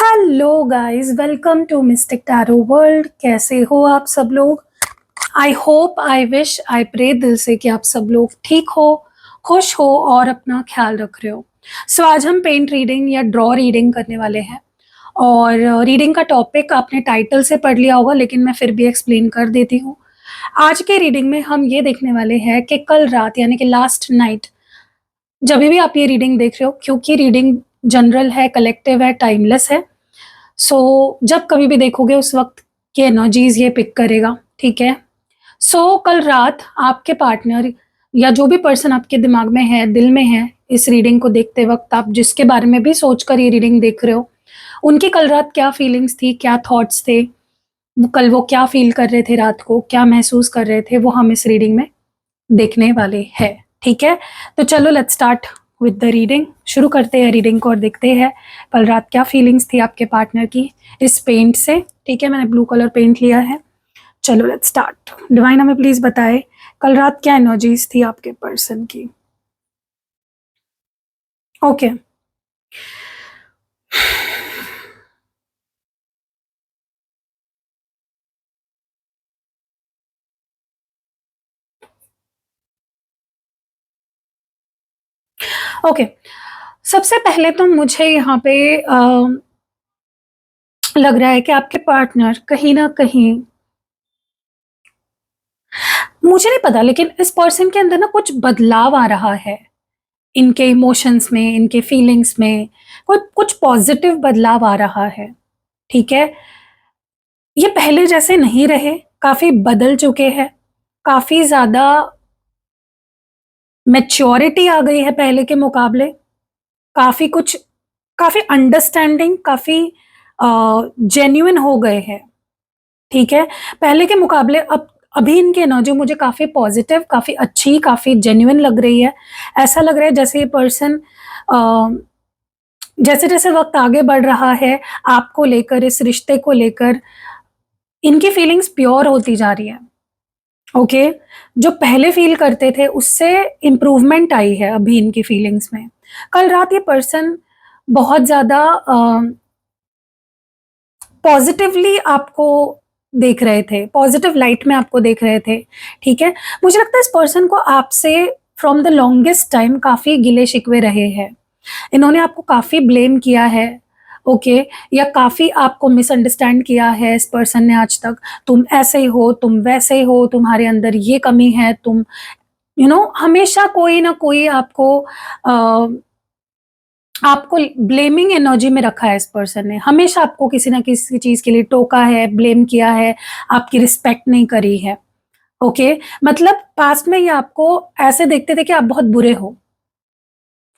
Hello guys, welcome to mystic tarot world. कैसे हो आप सब लोग? I hope, I wish, I pray दिल से कि आप सब लोग ठीक हो, खुश हो और अपना ख्याल रख रहे हो। सो आज हम पेंट रीडिंग या ड्रॉ रीडिंग करने वाले हैं। और रीडिंग का टॉपिक आपने टाइटल से पढ़ लिया होगा, लेकिन मैं फिर भी एक्सप्लेन कर देती हूँ। आज के रीडिंग में हम ये देखने वाले हैं कि कल रात यानी कि लास्ट नाइट, जब भी आप ये रीडिंग देख रहे हो, क्योंकि रीडिंग जनरल है, कलेक्टिव है, टाइमलेस है, सो जब कभी भी देखोगे उस वक्त की एनर्जीज ये पिक करेगा, ठीक है। सो कल रात आपके पार्टनर या जो भी पर्सन आपके दिमाग में है, दिल में है, इस रीडिंग को देखते वक्त आप जिसके बारे में भी सोचकर ये रीडिंग देख रहे हो, उनकी कल रात क्या फीलिंग्स थी, क्या थॉट्स थे, कल वो क्या फील कर रहे थे, रात को क्या महसूस कर रहे थे, वो हम इस रीडिंग में देखने वाले हैं, ठीक है। तो चलो let's start with the reading. शुरू करते हैं रीडिंग को और देखते हैं कल रात क्या फीलिंग्स थी आपके पार्टनर की इस पेंट से, ठीक है। मैंने ब्लू कलर पेंट लिया है। चलो लेट्स स्टार्ट। डिवाइन हमें प्लीज बताए कल रात क्या एनर्जीज थी आपके पर्सन की। ओके ओके, सबसे पहले तो मुझे यहाँ पे लग रहा है कि आपके पार्टनर कहीं ना कहीं, मुझे नहीं पता, लेकिन इस पर्सन के अंदर ना कुछ बदलाव आ रहा है। इनके इमोशंस में, इनके फीलिंग्स में कुछ कुछ पॉजिटिव बदलाव आ रहा है, ठीक है। ये पहले जैसे नहीं रहे, काफी बदल चुके हैं, काफी ज्यादा मैच्योरिटी आ गई है पहले के मुकाबले, काफी कुछ, काफी अंडरस्टैंडिंग, काफी जेन्युइन हो गए हैं, ठीक है। पहले के मुकाबले अब अभी इनकी एनर्जी मुझे काफी पॉजिटिव, काफी अच्छी, काफी जेन्युइन लग रही है। ऐसा लग रहा है जैसे ये पर्सन जैसे जैसे वक्त आगे बढ़ रहा है, आपको लेकर, इस रिश्ते को लेकर इनकी फीलिंग्स प्योर होती जा रही है, ओके। जो पहले फील करते थे उससे इम्प्रूवमेंट आई है अभी इनकी फीलिंग्स में। कल रात ये पर्सन बहुत ज्यादा पॉजिटिवली आपको देख रहे थे, पॉजिटिव लाइट में आपको देख रहे थे, ठीक है। मुझे लगता है इस पर्सन को आपसे फ्रॉम द लॉन्गेस्ट टाइम काफी गिले शिकवे रहे हैं। इन्होंने आपको काफी ब्लेम किया है, ओके, या काफी आपको मिसअंडरस्टैंड किया है इस पर्सन ने आज तक। तुम ऐसे ही हो, तुम वैसे ही हो, तुम्हारे अंदर ये कमी है, तुम हमेशा कोई ना कोई आपको ब्लेमिंग एनर्जी में रखा है इस पर्सन ने। हमेशा आपको किसी ना किसी चीज के लिए टोका है, ब्लेम किया है, आपकी रिस्पेक्ट नहीं करी है, ओके। मतलब पास्ट में ये आपको ऐसे देखते थे कि आप बहुत बुरे हो,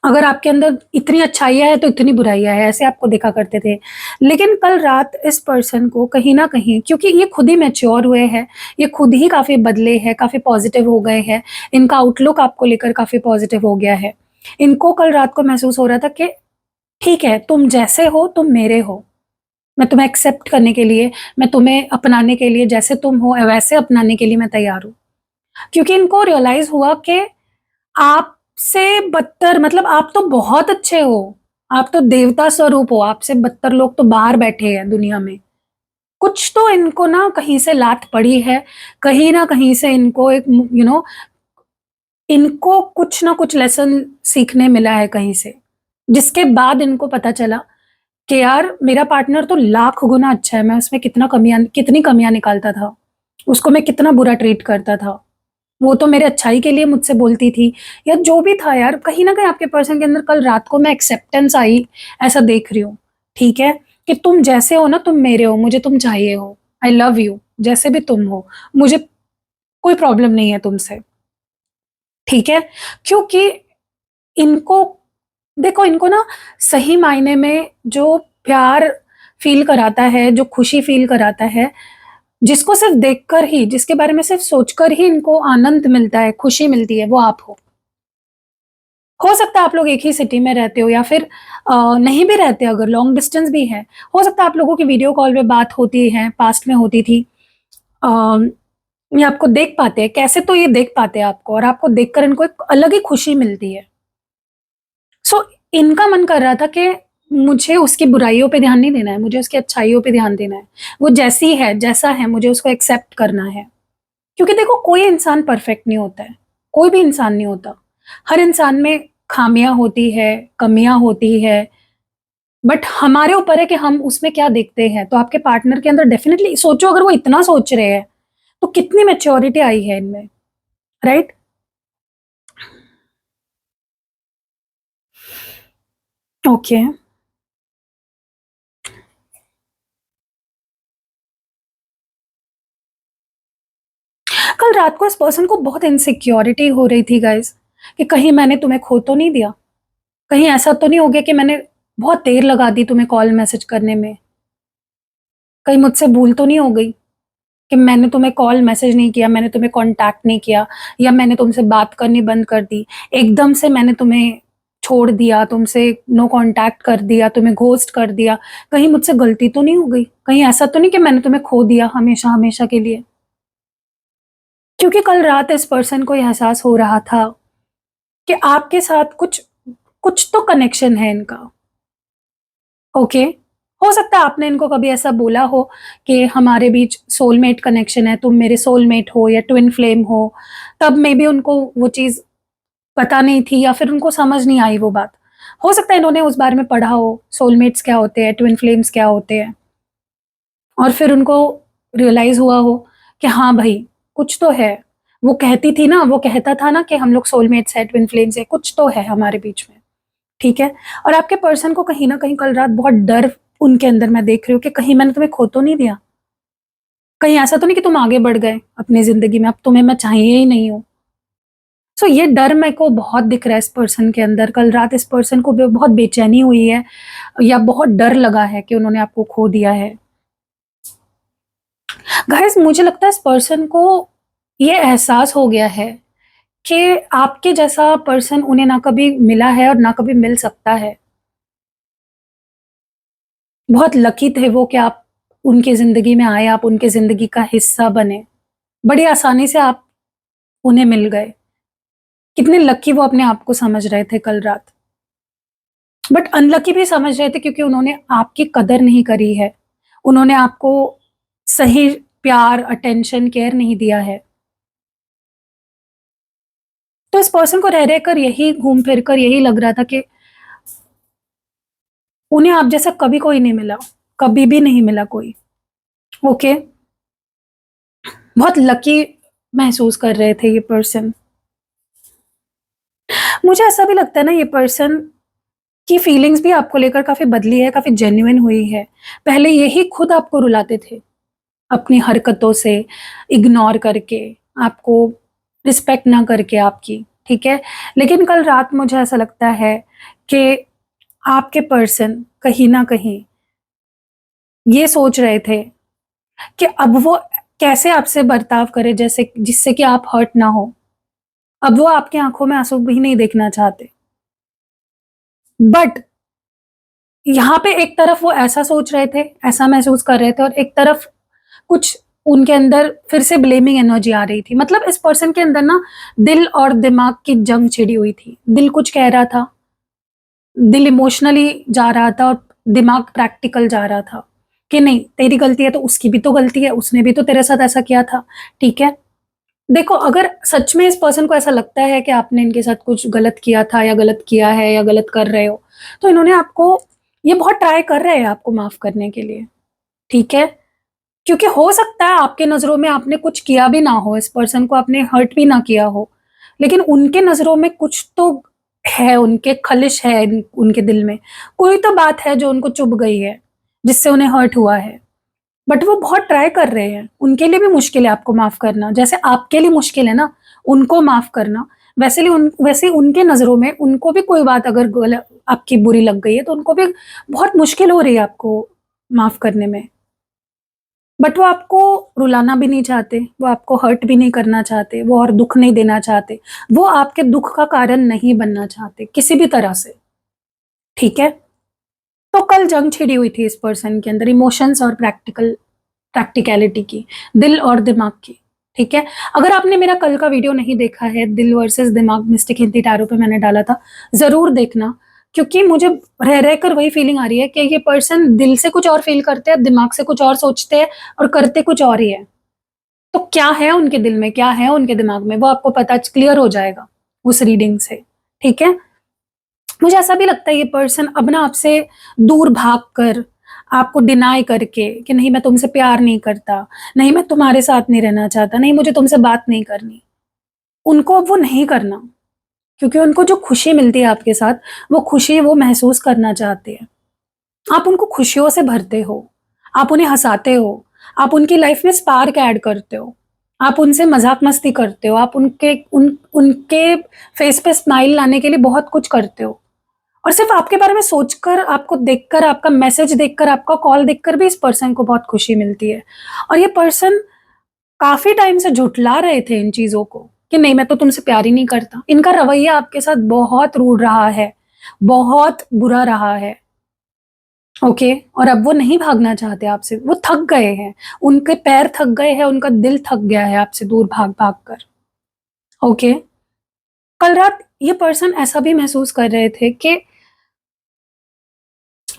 अगर आपके अंदर इतनी अच्छाइयाँ है तो इतनी बुराइयाँ है, ऐसे आपको देखा करते थे। लेकिन कल रात इस पर्सन को कहीं ना कहीं, क्योंकि ये खुद ही मैच्योर हुए हैं, ये खुद ही काफी बदले हैं, काफी पॉजिटिव हो गए हैं, इनका आउटलुक आपको लेकर काफी पॉजिटिव हो गया है। इनको कल रात को महसूस हो रहा था कि ठीक है, तुम जैसे हो तुम मेरे हो, मैं तुम्हें एक्सेप्ट करने के लिए, मैं तुम्हें अपनाने के लिए, जैसे तुम हो वैसे अपनाने के लिए मैं तैयार हूँ। क्योंकि इनको रियलाइज हुआ कि आपसे बदतर, मतलब आप तो बहुत अच्छे हो, आप तो देवता स्वरूप हो, आपसे बदतर लोग तो बाहर बैठे हैं दुनिया में। कुछ तो इनको ना कहीं से लात पड़ी है, कहीं ना कहीं से इनको एक इनको कुछ ना कुछ लेसन सीखने मिला है कहीं से, जिसके बाद इनको पता चला कि यार मेरा पार्टनर तो लाख गुना अच्छा है, मैं उसमें कितनी कमियां निकालता था, उसको मैं कितना बुरा ट्रीट करता था, वो तो मेरे अच्छाई के लिए मुझसे बोलती थी, या जो भी था यार। कहीं ना कहीं आपके पर्सन के अंदर कल रात को मैं एक्सेप्टेंस आई, ऐसा देख रही हूँ, ठीक है, कि तुम जैसे हो ना तुम मेरे हो, मुझे तुम चाहिए हो, आई लव यू, जैसे भी तुम हो, मुझे कोई प्रॉब्लम नहीं है तुमसे, ठीक है। क्योंकि इनको, देखो, इनको ना सही मायने में जो प्यार फील कराता है, जो खुशी फील कराता है, जिसको सिर्फ देखकर ही, जिसके बारे में सिर्फ सोचकर ही इनको आनंद मिलता है, खुशी मिलती है, वो आप हो सकता है आप लोग एक ही सिटी में रहते हो, या फिर नहीं भी रहते, अगर लॉन्ग डिस्टेंस भी है, हो सकता है आप लोगों की वीडियो कॉल पे बात होती है, पास्ट में होती थी। अ, ये आपको देख पाते हैं, कैसे तो ये देख पाते हैं आपको, और आपको देखकर इनको एक अलग ही खुशी मिलती है। सो इनका मन कर रहा था कि मुझे उसकी बुराइयों पे ध्यान नहीं देना है, मुझे उसकी अच्छाइयों पे ध्यान देना है। वो जैसी है, जैसा है, मुझे उसको एक्सेप्ट करना है। क्योंकि देखो, कोई इंसान परफेक्ट नहीं होता है, कोई भी इंसान नहीं होता। हर इंसान में खामियाँ होती है, कमियाँ होती है, बट हमारे ऊपर है कि हम उसमें क्या देखते हैं। तो आपके पार्टनर के अंदर डेफिनिटली सोचो, अगर वो इतना सोच रहे हैं, तो कितनी मैच्योरिटी आई है इनमें, राइट? ओके। कल रात को इस पर्सन को बहुत इनसिक्योरिटी हो रही थी गाइस, कि कहीं मैंने तुम्हें खो तो नहीं दिया, कहीं ऐसा तो नहीं हो गया कि मैंने बहुत देर लगा दी तुम्हें कॉल मैसेज करने में, कहीं मुझसे भूल तो नहीं हो गई कि मैंने तुम्हें कॉल मैसेज नहीं किया, मैंने तुम्हें कांटेक्ट नहीं किया, या मैंने तुमसे बात करनी बंद कर दी, एकदम से मैंने तुम्हें छोड़ दिया, तुमसे नो कांटेक्ट कर दिया, तुम्हें घोस्ट कर दिया। कहीं मुझसे गलती तो नहीं हो गई, कहीं ऐसा तो नहीं कि मैंने तुम्हें खो दिया हमेशा हमेशा के लिए। क्योंकि कल रात इस पर्सन को एहसास हो रहा था कि आपके साथ कुछ कुछ तो कनेक्शन है इनका। ओके। हो सकता है आपने इनको कभी ऐसा बोला हो कि हमारे बीच सोलमेट कनेक्शन है, तुम मेरे सोलमेट हो या ट्विन फ्लेम हो। तब मे बी उनको वो चीज़ पता नहीं थी, या फिर उनको समझ नहीं आई वो बात। हो सकता है इन्होंने उस बारे में पढ़ा हो, सोलमेट्स क्या होते हैं, ट्विन फ्लेम्स क्या होते हैं, और फिर उनको रियलाइज़ हुआ हो कि हाँ भाई, कुछ तो है। वो कहती थी ना, वो कहता था ना कि हम लोग सोलमेट्स हैं, ट्विन फ्लेम्स हैं, कुछ तो है हमारे बीच में। ठीक है? और आपके पर्सन को कहीं न कहीं कल रात बहुत डर उनके अंदर मैं देख रही हूँ कि कहीं मैंने तुम्हें खो तो नहीं दिया? कहीं ऐसा तो नहीं कि तुम आगे बढ़ गए अपनी ज़िंदगी में, अब तुम्हें मैं चाहिए ही नहीं हूँ। सो ये डर मेरे को बहुत दिख रहा है इस पर्सन के अंदर। कल रात इस पर्सन को बहुत बेचैनी हुई है, या बहुत डर लगा है कि उन्होंने आपको खो दिया है। गाइस, मुझे लगता है इस पर्सन को ये एहसास हो गया है कि आपके जैसा पर्सन उन्हें ना कभी मिला है और ना कभी मिल सकता है। बहुत लकी थे वो कि आप उनकी ज़िंदगी में आए, आप उनकी ज़िंदगी का हिस्सा बने। बड़ी आसानी से आप उन्हें मिल गए। कितने लकी वो अपने आप को समझ रहे थे कल रात। बट अनलकी भी समझ रहे थे, क्योंकि उन्होंने आपकी कदर नहीं करी है। उन्होंने आपको सही प्यार, अटेंशन, केयर नहीं दिया है। तो इस पर्सन को रह कर यही घूम फिर कर यही लग रहा था कि उन्हें आप जैसा कभी कोई नहीं मिला, कभी भी नहीं मिला कोई। ओके? बहुत लकी महसूस कर रहे थे ये पर्सन। मुझे ऐसा भी लगता है ना, ये पर्सन की फीलिंग्स भी आपको लेकर काफ़ी बदली है, काफ़ी जेन्युइन हुई है। पहले यही खुद आपको रुलाते थे, अपनी हरकतों से, इग्नोर करके, आपको रिस्पेक्ट ना करके आपकी, ठीक है? लेकिन कल रात मुझे ऐसा लगता है कि आपके पर्सन कहीं न कहीं ये सोच रहे थे कि अब वो कैसे आपसे बर्ताव करे, जैसे जिससे कि आप हर्ट ना हो। अब वो आपकी आँखों में आँसू भी नहीं देखना चाहते। बट यहाँ पे एक तरफ वो ऐसा सोच रहे थे, ऐसा महसूस कर रहे थे, और एक तरफ कुछ उनके अंदर फिर से ब्लेमिंग एनर्जी आ रही थी। मतलब इस पर्सन के अंदर ना दिल और दिमाग की जंग छिड़ी हुई थी। दिल कुछ कह रहा था, दिल इमोशनली जा रहा था, और दिमाग प्रैक्टिकल जा रहा था कि नहीं, तेरी गलती है तो उसकी भी तो गलती है, उसने भी तो तेरे साथ ऐसा किया था, ठीक है? देखो, अगर सच में इस पर्सन को ऐसा लगता है कि आपने इनके साथ कुछ गलत किया था, या गलत किया है, या गलत कर रहे हो, तो इन्होंने आपको ये बहुत ट्राई कर रहे हैं आपको माफ़ करने के लिए, ठीक है? क्योंकि हो सकता है आपके नज़रों में आपने कुछ किया भी ना हो, इस पर्सन को आपने हर्ट भी ना किया हो, लेकिन उनके नज़रों में कुछ तो है, उनके खलिश है उनके दिल में। कोई तो बात है जो उनको चुभ गई है, जिससे उन्हें हर्ट हुआ है। बट वो बहुत ट्राई कर रहे हैं। उनके लिए भी मुश्किल है आपको माफ़ करना, जैसे आपके लिए मुश्किल है ना उनको माफ़ करना, वैसे उनके नज़रों में उनको भी कोई बात अगर आपकी बुरी लग गई है, तो उनको भी बहुत मुश्किल हो रही है आपको माफ़ करने में। बट वो आपको रुलाना भी नहीं चाहते, वो आपको हर्ट भी नहीं करना चाहते, वो और दुःख नहीं देना चाहते, वो आपके दुःख का कारण नहीं बनना चाहते, किसी भी तरह से, ठीक है? तो कल जंग छिड़ी हुई थी इस पर्सन के अंदर, इमोशंस और प्रैक्टिकैलिटी की, दिल और दिमाग की, ठीक है? अगर आपने मेरा कल का वीडियो नहीं देखा है, दिल वर्सेस दिमाग मिस्टिक हिंदी टैरो पे मैंने डाला था, ज़रूर देखना। क्योंकि मुझे रह रह कर वही फीलिंग आ रही है कि ये पर्सन दिल से कुछ और फील करते हैं, दिमाग से कुछ और सोचते हैं और करते कुछ और ही है। तो क्या है उनके दिल में, क्या है उनके दिमाग में, वो आपको पता क्लियर हो जाएगा उस रीडिंग से, ठीक है? मुझे ऐसा भी लगता है ये पर्सन अब ना आपसे दूर भाग कर, आपको डिनाई करके कि नहीं मैं तुमसे प्यार नहीं करता, नहीं मैं तुम्हारे साथ नहीं रहना चाहता, नहीं मुझे तुमसे बात नहीं करनी। उनको अब वो नहीं करना, क्योंकि उनको जो खुशी मिलती है आपके साथ, वो खुशी वो महसूस करना चाहते हैं। आप उनको खुशियों से भरते हो, आप उन्हें हँसाते हो, आप उनकी लाइफ में स्पार्क ऐड करते हो, आप उनसे मज़ाक-मस्ती करते हो, आप उनके फेस पे स्माइल लाने के लिए बहुत कुछ करते हो। और सिर्फ़ आपके बारे में सोचकर, आपको देखकर, आपका मैसेज देखकर, आपका कॉल देखकर भी इस पर्सन को बहुत खुशी मिलती है। और ये पर्सन काफ़ी टाइम से झुठला रहे थे इन चीज़ों को कि नहीं मैं तो तुमसे प्यार ही नहीं करता। इनका रवैया आपके साथ बहुत रूड रहा है, बहुत बुरा रहा है। ओके, और अब वो नहीं भागना चाहते आपसे, वो थक गए हैं, उनके पैर थक गए हैं, उनका दिल थक गया है आपसे दूर भाग-भाग कर। ओके, कल रात ये पर्सन ऐसा भी महसूस कर रहे थे कि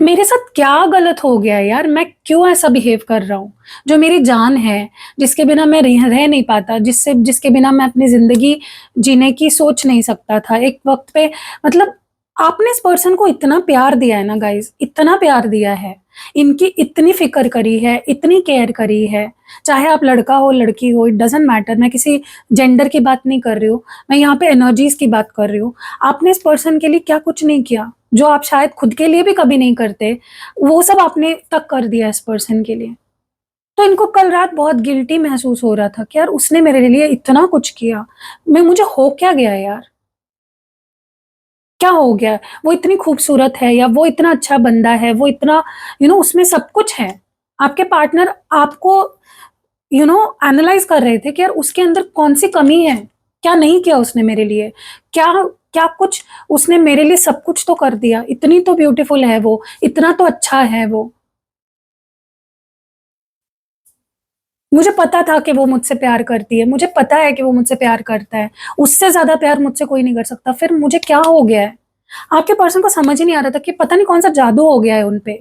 मेरे साथ क्या गलत हो गया है यार? मैं क्यों ऐसा बिहेव कर रहा हूँ? जो मेरी जान है, जिसके बिना मैं रह नहीं पाता, जिसके बिना मैं अपनी ज़िंदगी जीने की सोच नहीं सकता था। एक वक़्त पे मतलब आपने इस पर्सन को इतना प्यार दिया है ना गाइज़, इतना प्यार दिया है, इनकी इतनी फ़िक्र करी है, इतनी केयर करी है, चाहे आप लड़का हो, लड़की हो, इट डज़न्ट मैटर। मैं किसी जेंडर की बात नहीं कर रही हूँ, मैं यहाँ पे एनर्जीज़ की बात कर रही हूँ। आपने इस पर्सन के लिए क्या कुछ नहीं किया, जो आप शायद खुद के लिए भी कभी नहीं करते, वो सब आपने तक कर दिया इस पर्सन के लिए। तो इनको कल रात बहुत गिल्टी महसूस हो रहा था कि यार उसने मेरे लिए इतना कुछ किया, मुझे हो क्या गया यार? क्या हो गया? वो इतनी खूबसूरत है या वो इतना अच्छा बंदा है, वो इतना उसमें सब कुछ है। आपके पार्टनर आपको एनालाइज़ कर रहे थे कि यार उसके अंदर कौन-सी कमी है? क्या नहीं किया उसने मेरे लिए? क्या क्या कुछ उसने मेरे लिए सब कुछ तो कर दिया, इतनी तो ब्यूटीफुल है वो, इतना तो अच्छा है वो। मुझे पता था कि वो मुझसे प्यार करती है, मुझे पता है कि वो मुझसे प्यार करता है, उससे ज़्यादा प्यार मुझसे कोई नहीं कर सकता, फिर मुझे क्या हो गया है? आपके पर्सन को समझ ही नहीं आ रहा था कि पता नहीं कौन-सा जादू हो गया है उन पे,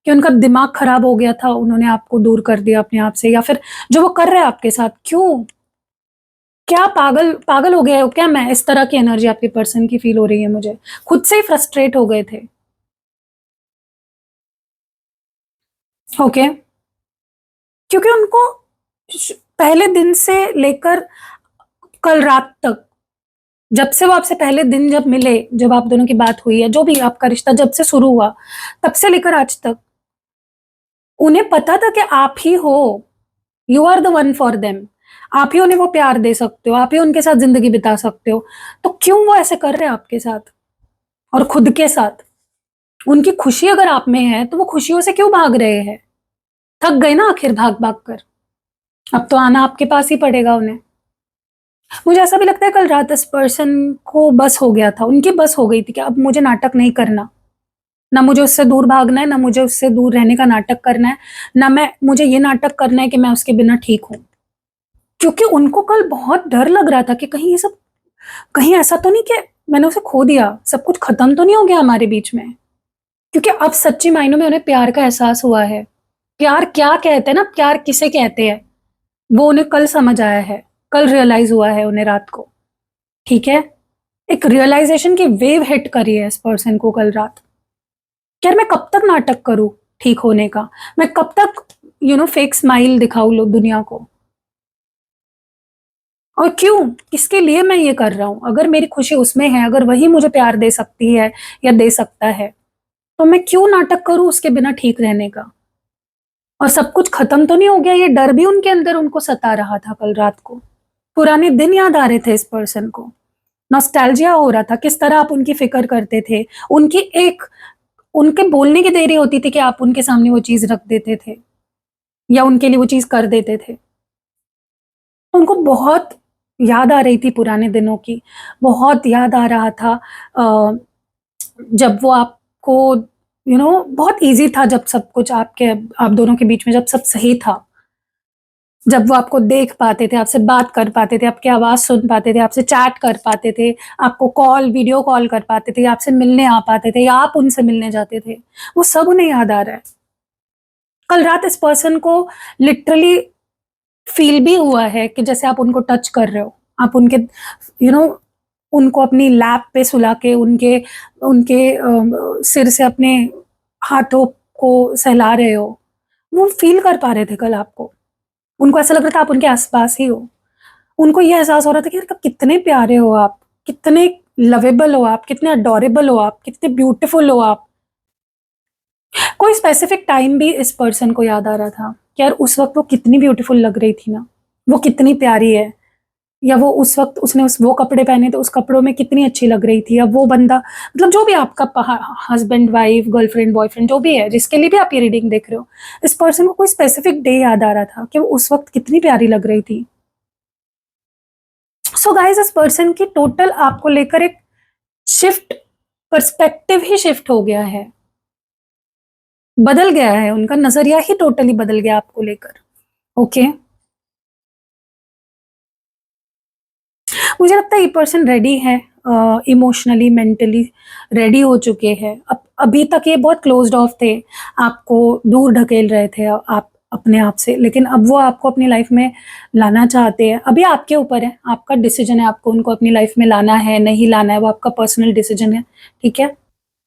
कि उनका दिमाग खराब हो गया था, उन्होंने आपको दूर कर दिया अपने आप से या फिर जो वो कर रहे हैं आपके साथ, क्यों? क्या पागल पागल हो गए हो क्या मैं? इस तरह की एनर्जी आपके पर्सन की फ़ील हो रही है मुझे। खुद से ही फ्रस्ट्रेट हो गए थे। ओके, क्योंकि उनको श पहले दिन से लेकर कल रात तक, जब से वो आपसे पहले दिन जब मिले, जब आप दोनों की बात हुई है, जो भी आपका रिश्ता जब से शुरू हुआ, तब से लेकर आज तक, उन्हें पता था कि आप ही हो, you are the one for them. आप ही उन्हें वो प्यार दे सकते हो, आप ही उनके साथ ज़िंदगी बिता सकते हो। तो क्यों वो ऐसे कर रहे हैं आपके साथ और खुद के साथ? उनकी खुशी अगर आप में है, तो वो खुशियों से क्यों भाग रहे हैं? थक गए ना आखिर भाग-भाग कर। अब तो आना आपके पास ही पड़ेगा उन्हें। मुझे ऐसा भी लगता है कल रात इस पर्सन को बस हो गया था, उनकी बस हो गई थी कि अब मुझे नाटक नहीं करना। ना मुझे उससे दूर भागना है, ना मुझे उससे दूर रहने का नाटक करना है, ना मुझे ये नाटक करना है कि मैं उसके बिना ठीक हूँ। क्योंकि उनको कल बहुत डर लग रहा था कि कहीं ये सब कहीं ऐसा तो नहीं कि मैंने उसे खो दिया, सब कुछ खत्म तो नहीं हो गया हमारे बीच में। क्योंकि अब सच्ची मायनों में उन्हें प्यार का एहसास हुआ है। प्यार क्या कहते हैं ना, प्यार किसे कहते हैं, वो उन्हें कल समझ आया है, कल रियलाइज़ हुआ है उन्हें रात को, ठीक है? एक रियलाइज़ेशन की वेव हिट करी है इस पर्सन को कल रात। कि यार मैं कब तक नाटक करूँ ठीक होने का? मैं कब तक फेक स्माइल दिखाऊँ लो दुनिया को? और क्यों? किसके लिए मैं ये कर रहा हूँ? अगर मेरी खुशी उसमें है, अगर वही मुझे प्यार दे सकती है या दे सकता है, तो मैं क्यों नाटक करूँ उसके बिना ठीक रहने का? और सब कुछ खत्म तो नहीं हो गया? ये डर भी उनके अंदर उनको सता रहा था कल रात को। पुराने दिन याद आ रहे थे इस पर्सन को। नॉस्टैल्जिया हो रहा था, किस तरह आप उनकी फ़िक्र करते थे। उनकी एक उनके बोलने की देरी होती थी कि आप उनके सामने वो चीज़ रख देते थे या उनके लिए वो चीज़ कर देते थे। उनको बहुत याद आ रही थी पुराने दिनों की, बहुत याद आ रहा था अ, जब वो आपको बहुत ईज़ी था, जब सब कुछ आप दोनों के बीच में जब सब सही था। जब वो आपको देख पाते थे, आपसे बात कर पाते थे, आपकी आवाज़ सुन पाते थे, आपसे चैट कर पाते थे, आपको कॉल, वीडियो कॉल कर पाते थे, आपसे मिलने आ पाते थे या आप उनसे मिलने जाते थे, वो सब उन्हें याद आ रहा है। कल रात इस पर्सन को लिटरली फ़ील भी हुआ है कि जैसे आप उनको टच कर रहे हो, आप उनके यू नो उनको अपनी लैप पे सुला के उनके उनके सिर से अपने हाथों को सहला रहे हो। वो फ़ील कर पा रहे थे कल आपको। उनको ऐसा लग रहा था आप उनके आस-पास ही हो। उनको ये एहसास हो रहा था कि यार कितने प्यारे हो आप, कितने लवेबल हो आप, कितने अडोरेबल हो आप, कितने ब्यूटीफुल हो आप। कोई स्पेसिफिक टाइम भी इस पर्सन को याद आ रहा था कि यार उस वक़्त वो कितनी ब्यूटीफुल लग रही थी ना, वो कितनी प्यारी है, या वो उस वक़्त उसने उस वो कपड़े पहने तो उस कपड़ों में कितनी अच्छी लग रही थी, या वो बंदा मतलब जो भी आपका हस्बैंड, वाइफ, गर्लफ्रेंड, बॉयफ्रेंड जो भी है, जिसके लिए भी आप ये रीडिंग देख रहे हो, इस पर्सन को कोई स्पेसिफिक डे याद आ रहा था कि वो उस वक़्त कितनी प्यारी लग रही थी। सो गाइस इस पर्सन की टोटल आपको लेकर एक शिफ्ट, पर्सपेक्टिव ही शिफ्ट हो गया है, बदल गया है, उनका नजरिया ही टोटली बदल गया आपको लेकर। ओके, मुझे लगता है ये पर्सन रेडी है, इमोशनली, मेंटली रेडी हो चुके हैं। अब अभी तक ये बहुत क्लोज्ड ऑफ थे, आपको दूर ढकेल रहे थे आप अपने आप से, लेकिन अब वो आपको अपनी लाइफ में लाना चाहते हैं। अभी आपके ऊपर है, आपका डिसीजन है, आपको उनको अपनी लाइफ में लाना है, नहीं लाना है, वो आपका पर्सनल डिसीजन है, ठीक है?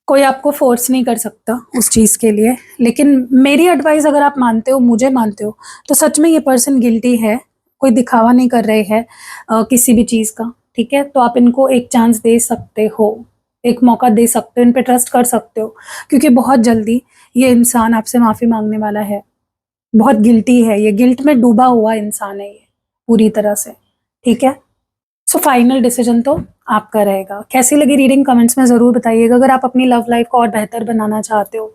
कोई आपको फ़ोर्स नहीं कर सकता उस चीज़ के लिए। लेकिन मेरी एडवाइस अगर आप मानते हो, मुझे मानते हो, तो सच में ये पर्सन गिल्टी है, कोई दिखावा नहीं कर रहे हैं किसी भी चीज़ का, ठीक है? तो आप इनको एक चांस दे सकते हो, एक मौका दे सकते हो, इन पे ट्रस्ट कर सकते हो, क्योंकि बहुत जल्दी ये इंसान आपसे माफ़ी माँगने वाला है। बहुत गिल्टी है ये, गिल्ट में डूबा हुआ इंसान है ये, पूरी तरह से, ठीक है? सो फाइनल डिसीजन तो आपका रहेगा। कैसी लगी रीडिंग कमेंट्स में ज़रूर बताइएगा। अगर आप अपनी लव लाइफ को और बेहतर बनाना चाहते हो,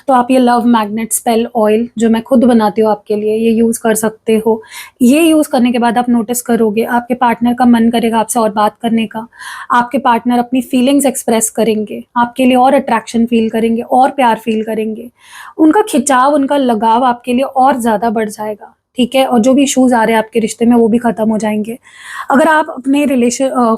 तो आप ये लव मैग्नेट स्पेल ऑयल जो मैं खुद बनाती हूँ आपके लिए, ये यूज़ कर सकते हो। ये यूज़ करने के बाद आप नोटिस करोगे आपके पार्टनर का मन करेगा आपसे और बात करने का। आपके पार्टनर अपनी फीलिंग्स एक्सप्रेस करेंगे, आपके लिए और अट्रैक्शन फ़ील करेंगे और प्यार फ़ील करेंगे। उनका खिंचाव, उनका लगाव आपके लिए और ज़्यादा बढ़ जाएगा, ठीक है? और जो भी इश्यूज़ आ रहे हैं आपके रिश्ते में वो भी ख़त्म हो जाएँगे। अगर आप अपने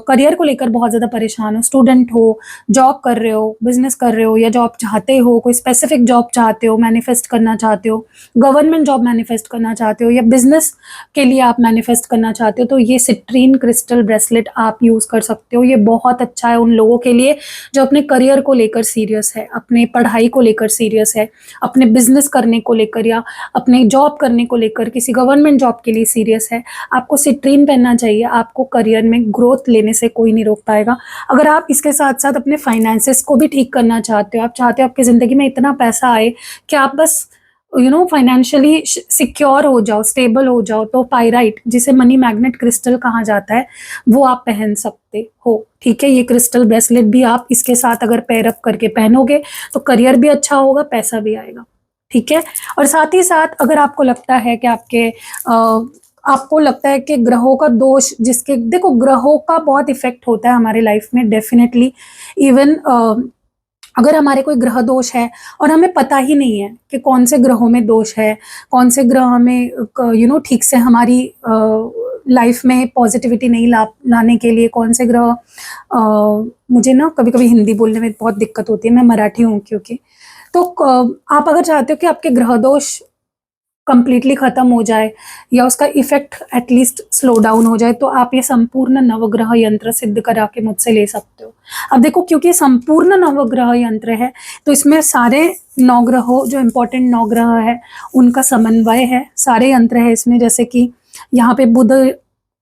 करियर को लेकर बहुत ज़्यादा परेशान हो, स्टूडेंट हो, जॉब कर रहे हो, बिज़नेस कर रहे हो या जॉब चाहते हो, कोई स्पेसिफिक जॉब चाहते हो, मैनिफेस्ट करना चाहते हो, गवर्नमेंट जॉब मैनिफेस्ट करना चाहते हो या बिज़नेस के लिए आप मैनिफेस्ट करना चाहते हो, तो ये सिट्रीन क्रिस्टल ब्रेसलेट आप यूज़ कर सकते हो। ये बहुत अच्छा है उन लोगों के लिए जो अपने करियर को लेकर सीरियस है, अपने पढ़ाई को लेकर सीरियस है, अपने बिज़नेस करने को लेकर या अपने जॉब करने को लेकर, किसी गवर्नमेंट जॉब के लिए सीरियस है। आपको सिट्रीन पहनना चाहिए, आपको करियर में ग्रोथ लेने से कोई नहीं रोक पाएगा। अगर आप इसके साथ-साथ अपने फाइनेंसेस को भी ठीक करना चाहते हो, आप चाहते हो आपकी ज़िंदगी में इतना पैसा आए कि आप बस फाइनेंशियली सिक्योर हो जाओ, स्टेबल हो जाओ, तो पाइराइट जिसे मनी मैग्नेट क्रिस्टल कहा जाता है, वो आप पहन सकते हो, ठीक है? ये क्रिस्टल ब्रेसलेट भी आप इसके साथ अगर पेयर अप करके पहनोगे, तो करियर भी अच्छा होगा, पैसा भी आएगा, ठीक है? और साथ ही साथ अगर आपको लगता है कि आपको लगता है कि ग्रहों का दोष, जिसके देखो ग्रहों का बहुत इफ़ेक्ट होता है हमारे लाइफ में डेफ़िनेटली। इवन अगर हमारे कोई ग्रह दोष है और हमें पता ही नहीं है कि कौन से ग्रहों में दोष है, कौन से ग्रह हमें ठीक से हमारी लाइफ में पॉजिटिविटी नहीं लाने के लिए, कौन से ग्रह मुझे ना कभी-कभी हिंदी बोलने में बहुत दिक्कत होती है, मैं मराठी हूँ क्योंकि। तो आप अगर चाहते हो कि आपके ग्रह दोष कंप्लीटली खत्म हो जाए या उसका इफ़ेक्ट एटलीस्ट स्लो डाउन हो जाए, तो आप ये संपूर्ण नवग्रह यंत्र सिद्ध करा के मुझसे ले सकते हो। अब देखो क्योंकि संपूर्ण नवग्रह यंत्र है, तो इसमें सारे 9 ग्रहों जो इम्पोर्टेंट 9 ग्रह है, उनका समन्वय है, सारे यंत्र है इसमें, जैसे कि यहाँ पे बुध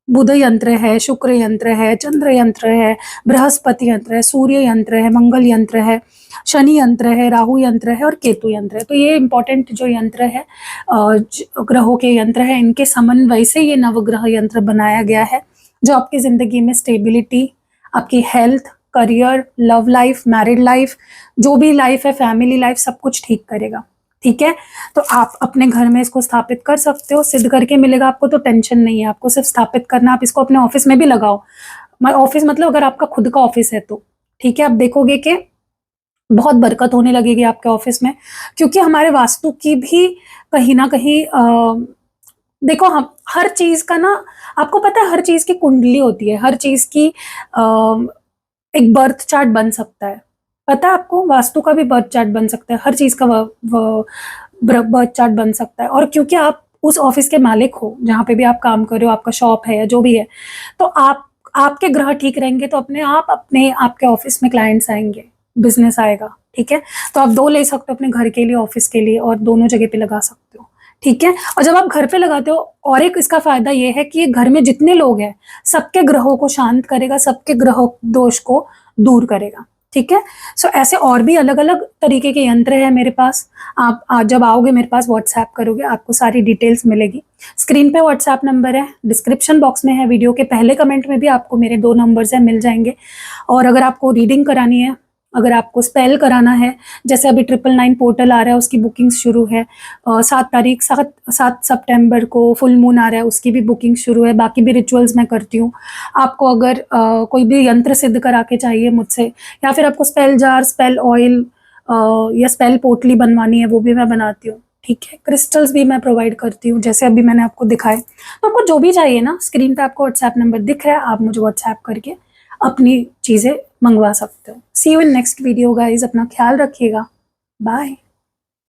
बुध यंत्र है, शुक्र यंत्र है, चंद्र यंत्र है, बृहस्पति यंत्र है, सूर्य यंत्र है, मंगल यंत्र है, शनि यंत्र है, राहु यंत्र है और केतु यंत्र है। तो ये इम्पोर्टेंट जो यंत्र है, ग्रहों के यंत्र है, इनके समन्वय से ये नवग्रह यंत्र बनाया गया है, जो आपकी ज़िंदगी में स्टेबिलिटी, आपकी health, career, love life, married life, जो भी लाइफ है, फैमिली लाइफ, सब कुछ ठीक करेगा, ठीक है? तो आप अपने घर में इसको स्थापित कर सकते हो, सिद्ध करके मिलेगा आपको, तो टेंशन नहीं है, आपको सिर्फ स्थापित करना। आप इसको अपने ऑफिस में भी लगाओ, ऑफिस मतलब अगर आपका खुद का ऑफिस है तो, ठीक है? आप देखोगे कि बहुत बरकत होने लगेगी आपके ऑफिस में, क्योंकि हमारे वास्तु की भी कहीं ना कहीं देखो, हम हर चीज का ना, आपको पता है हर चीज की कुंडली होती है, हर चीज की एक बर्थ चार्ट बन सकता है। पता है आपको, वास्तु का भी बर्थ चार्ट बन सकता है, हर चीज का बर्थ चार्ट बन सकता है। और क्योंकि आप उस ऑफिस के मालिक हो जहाँ पे भी आप काम कर रहे हो, आपका शॉप है या जो भी है, तो आपके ग्रह ठीक रहेंगे तो अपने आपके ऑफिस में क्लाइंट्स आएंगे, बिजनेस आएगा। ठीक है, तो आप दो ले सकते हो, अपने घर के लिए, ऑफिस के लिए, और दोनों जगह पे लगा सकते हो। ठीक है, और जब आप घर पे लगाते हो, और एक इसका फायदा ये है कि ये घर में जितने लोग हैं सबके ग्रहों को शांत करेगा, सबके ग्रह दोष को दूर करेगा। ठीक है, सो ऐसे और भी अलग अलग तरीके के यंत्र है मेरे पास। आप आज जब आओगे मेरे पास, व्हाट्सएप करोगे, आपको सारी डिटेल्स मिलेगी। स्क्रीन पे व्हाट्सएप नंबर है, डिस्क्रिप्शन बॉक्स में है, वीडियो के पहले कमेंट में भी आपको मेरे 2 नंबर्स हैं, मिल जाएंगे। और अगर आपको रीडिंग करानी है, अगर आपको स्पेल कराना है, जैसे अभी 999 पोर्टल आ रहा है, उसकी बुकिंग शुरू है। 7 सितंबर को फुल मून आ रहा है, उसकी भी बुकिंग शुरू है। बाकी भी रिचुअल्स मैं करती हूँ। आपको अगर कोई भी यंत्र सिद्ध करा के चाहिए मुझसे, या फिर आपको स्पेल जार, स्पेल ऑयल या स्पेल पोटली बनवानी है, वो भी मैं बनाती हूँ। ठीक है, क्रिस्टल्स भी मैं प्रोवाइड करती हूँ, जैसे अभी मैंने आपको दिखाए। तो आपको जो भी चाहिए ना, स्क्रीन पे आपको व्हाट्सएप नंबर दिख रहा है, आप मुझे व्हाट्सएप करके अपनी चीज़ें मंगवा सकते हो। See you in next video guys, अपना ख्याल रखिएगा, बाय।